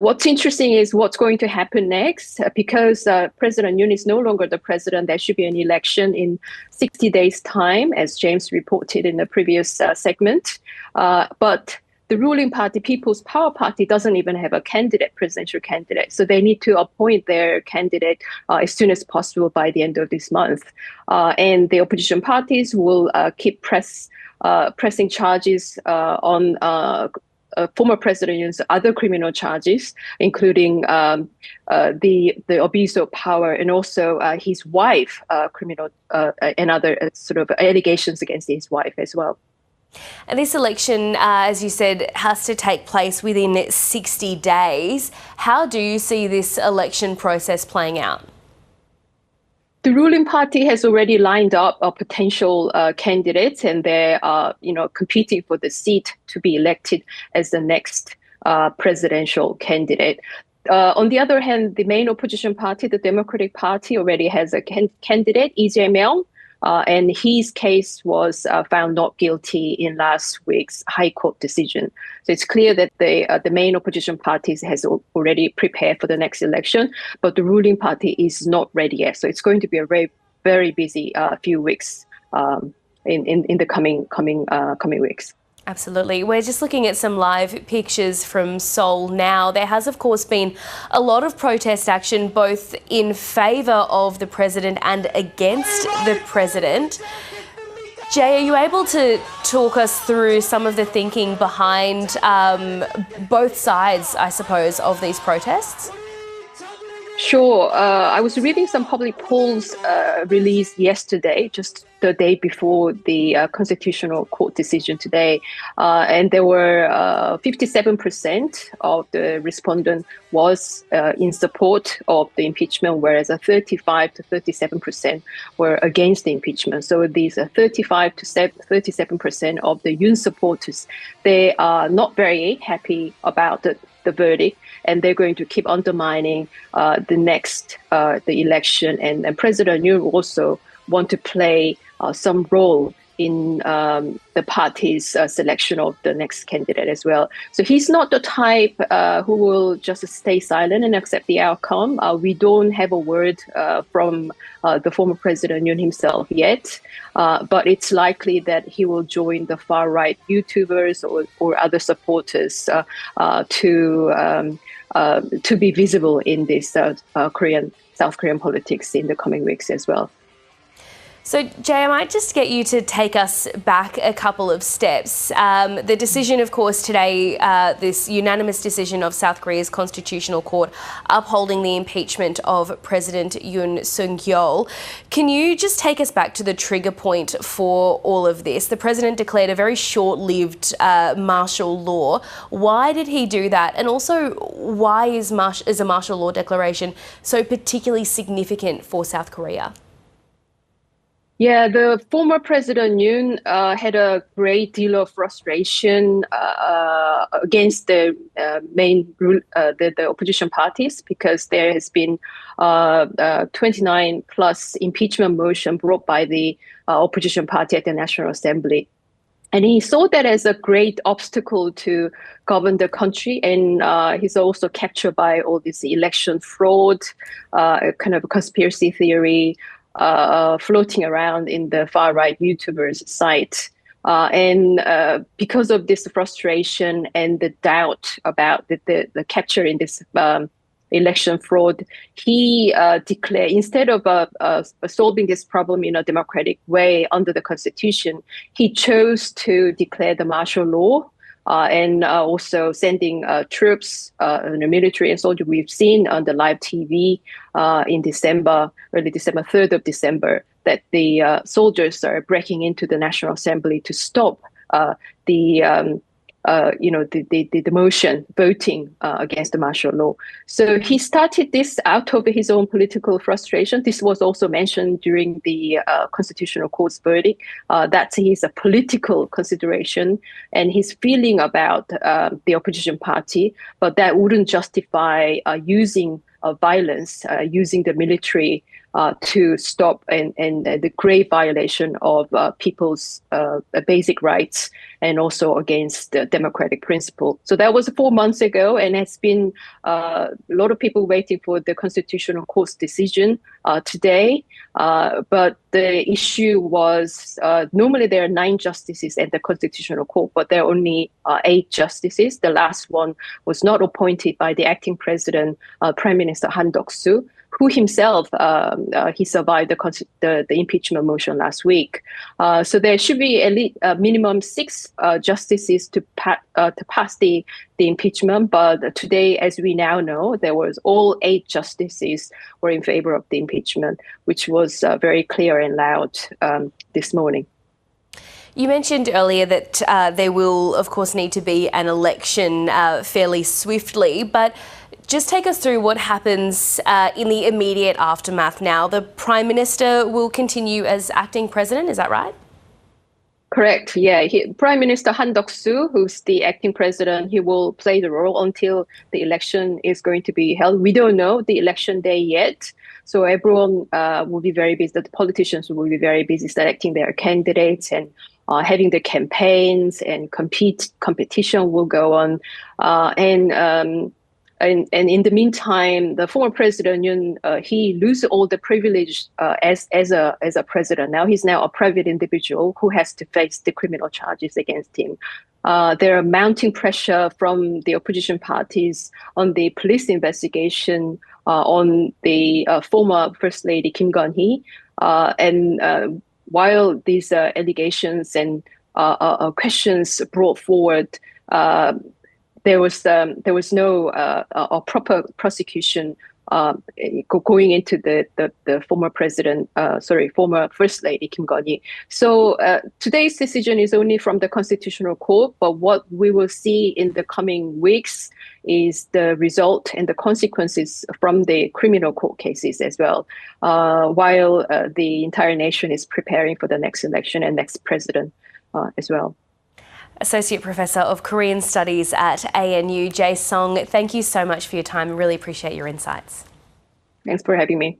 What's interesting is what's going to happen next, because President Yoon is no longer the president. There should be an election in 60 days' time, as James reported in the previous segment. But the ruling party, People's Power Party, doesn't even have a presidential candidate. So they need to appoint their candidate as soon as possible by the end of this month. And the opposition parties will keep pressing charges on former President Yoon's other criminal charges, including the abuse of power, and also his wife, criminal and other sort of allegations against his wife as well. And this election, as you said, has to take place within 60 days. How do you see this election process playing out? The ruling party has already lined up potential candidates, and they are, competing for the seat to be elected as the next presidential candidate. On the other hand, the main opposition party, the Democratic Party, already has a candidate, Lee Jae-myung, and his case was found not guilty in last week's High Court decision. So it's clear that the main opposition parties has already prepared for the next election, but the ruling party is not ready yet. So it's going to be a very, very busy few weeks in the coming weeks. Absolutely. We're just looking at some live pictures from Seoul now. There has, of course, been a lot of protest action, both in favour of the president and against the president. Jay, are you able to talk us through some of the thinking behind both sides, I suppose, of these protests? Sure. I was reading some public polls released yesterday, just the day before the Constitutional Court decision today. And there were 57% of the respondents was in support of the impeachment, whereas 35 to 37% were against the impeachment. So these 35 to 37% of the Yoon supporters, they are not very happy about the verdict, and they're going to keep undermining the election. And President Yoon also want to play some role in the party's selection of the next candidate as well. So he's not the type who will just stay silent and accept the outcome. We don't have a word from the former President Yoon himself yet, but it's likely that he will join the far-right YouTubers or other supporters to be visible in this South Korean politics in the coming weeks as well. So, Jay, I might just get you to take us back a couple of steps. The decision, of course, today, this unanimous decision of South Korea's Constitutional Court upholding the impeachment of President Yoon-suk-yeol. Can you just take us back to the trigger point for all of this? The president declared a very short-lived martial law. Why did he do that? And also, why is a martial law declaration so particularly significant for South Korea? Yeah, the former President Yoon had a great deal of frustration against the the opposition parties, because there has been 29 plus impeachment motion brought by the opposition party at the National Assembly. And he saw that as a great obstacle to govern the country. And he's also captured by all this election fraud, kind of conspiracy theory, floating around in the far-right YouTubers' site. And because of this frustration and the doubt about the capture in this election fraud, he declared, instead of solving this problem in a democratic way under the Constitution, he chose to declare the martial law. And also sending troops, the military and soldiers. We've seen on the live TV in December, early December, 3rd of December, that the soldiers are breaking into the National Assembly to stop the motion voting against the martial law. So he started this out of his own political frustration. This was also mentioned during the Constitutional Court's verdict. That's his political consideration and his feeling about the opposition party, but that wouldn't justify using violence, using the military to stop and the grave violation of people's basic rights and also against the democratic principle. So that was 4 months ago, and it's been a lot of people waiting for the Constitutional Court's decision today. But the issue was normally there are 9 justices at the Constitutional Court, but there are only 8 justices. The last one was not appointed by the acting president, Prime Minister Han Duck-soo, who himself he survived the impeachment motion last week. So there should be at least a minimum 6 justices to pass the impeachment. But today, as we now know, there was all 8 justices were in favor of the impeachment, which was very clear and loud this morning. You mentioned earlier that there will, of course, need to be an election fairly swiftly, but just take us through what happens in the immediate aftermath now. The Prime Minister will continue as acting president, is that right? Correct, yeah. Prime Minister Han Duck-soo, who's the acting president, he will play the role until the election is going to be held. We don't know the election day yet, so everyone will be very busy. The politicians will be very busy selecting their candidates and having the campaigns, and competition will go on. And in the meantime, the former president Yoon, he loses all the privilege as a president. Now he's a private individual who has to face the criminal charges against him. There are mounting pressure from the opposition parties on the police investigation on the former First Lady Kim Gun-hee, and while these allegations and questions brought forward, there was no proper prosecution going into the former former First Lady Kim Gun-hee. So today's decision is only from the Constitutional Court, but what we will see in the coming weeks is the result and the consequences from the criminal court cases as well, while the entire nation is preparing for the next election and next president as well. Associate Professor of Korean Studies at ANU, Jae Song, thank you so much for your time. Really appreciate your insights. Thanks for having me.